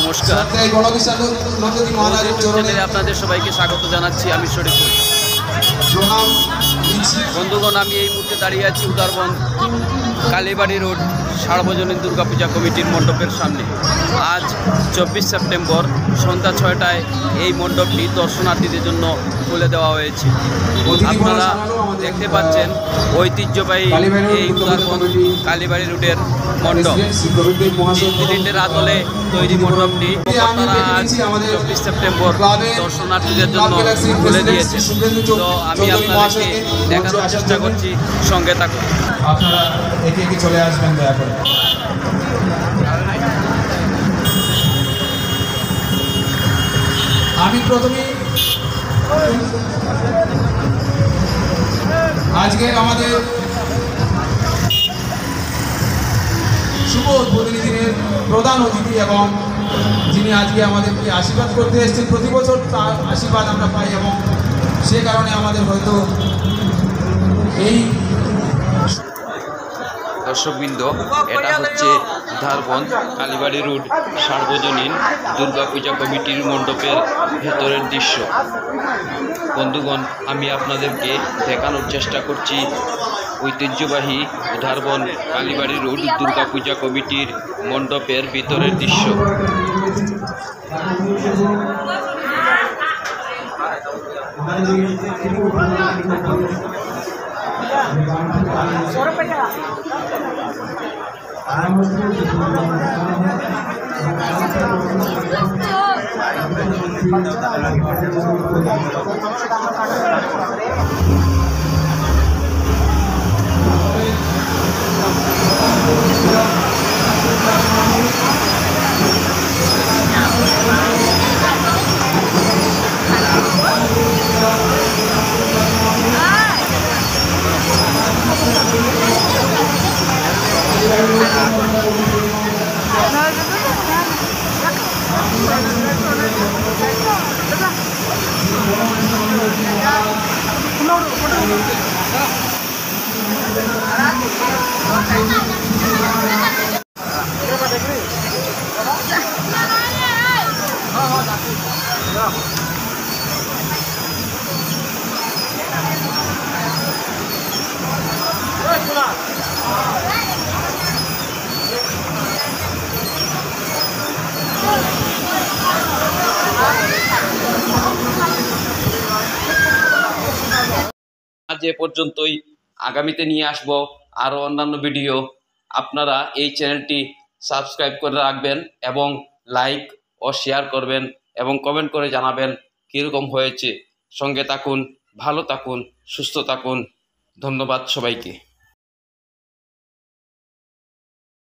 নমস্কার, আপনাদের সবাইকে স্বাগত জানাচ্ছি। আমি শরীফুল। বন্ধুগণ, আমি এই মুহূর্তে দাঁড়িয়ে আছি উদারবন কালীবাড়ি রোড সার্বজনীন দুর্গাপূজা কমিটির মণ্ডপের সামনে। আজ 24 সেপ্টেম্বর সন্ধ্যা 6টায় এই মণ্ডপটি দর্শনার্থীদের জন্য খুলে দেওয়া হয়েছে। আপনারা দেখতে পাচ্ছেন ঐতিহ্যবাহী এই উদারবন কালীবাড়ি রোডের মণ্ডপ। সিন্ডিকেটের আদলে তৈরি মণ্ডপটি তারা আজ 24 সেপ্টেম্বর দর্শনার্থীদের জন্য খুলে দিয়েছে। তো আমি আপনাদেরকে দেখানোর চেষ্টা করছি, সঙ্গে থাকুন। আপনারা একে একে চলে আসবেন দয়া করে। আমি প্রথমেই আজকের আমাদের শুভ উদ্বোধনী দিনের প্রধান অতিথি এবং যিনি আজকে আমাদেরকে আশীর্বাদ করতে এসেছেন, প্রতি বছর তার আশীর্বাদ আমরা পাই এবং সে কারণে আমাদের হয়তো এই দর্শকবৃন্দ, এটা হচ্ছে উদারবন কালীবাড়ি রোড সার্বজনীন দুর্গাপূজা কমিটির মণ্ডপের ভেতরের দৃশ্য। বন্ধুগণ, আমি আপনাদেরকে দেখানোর চেষ্টা করছি ঐতিহ্যবাহী উদারবন কালীবাড়ি রোড দুর্গাপূজা কমিটির মণ্ডপের ভিতরের দৃশ্য। আজ এ পর্যন্তই। আগামীতে নিয়ে আসবো আরও অন্যান্য ভিডিও। আপনারা এই চ্যানেলটি সাবস্ক্রাইব করে রাখবেন এবং লাইক ও শেয়ার করবেন এবং কমেন্ট করে জানাবেন কীরকম হয়েছে। সঙ্গে থাকুন, ভালো থাকুন, সুস্থ থাকুন। ধন্যবাদ সবাইকে।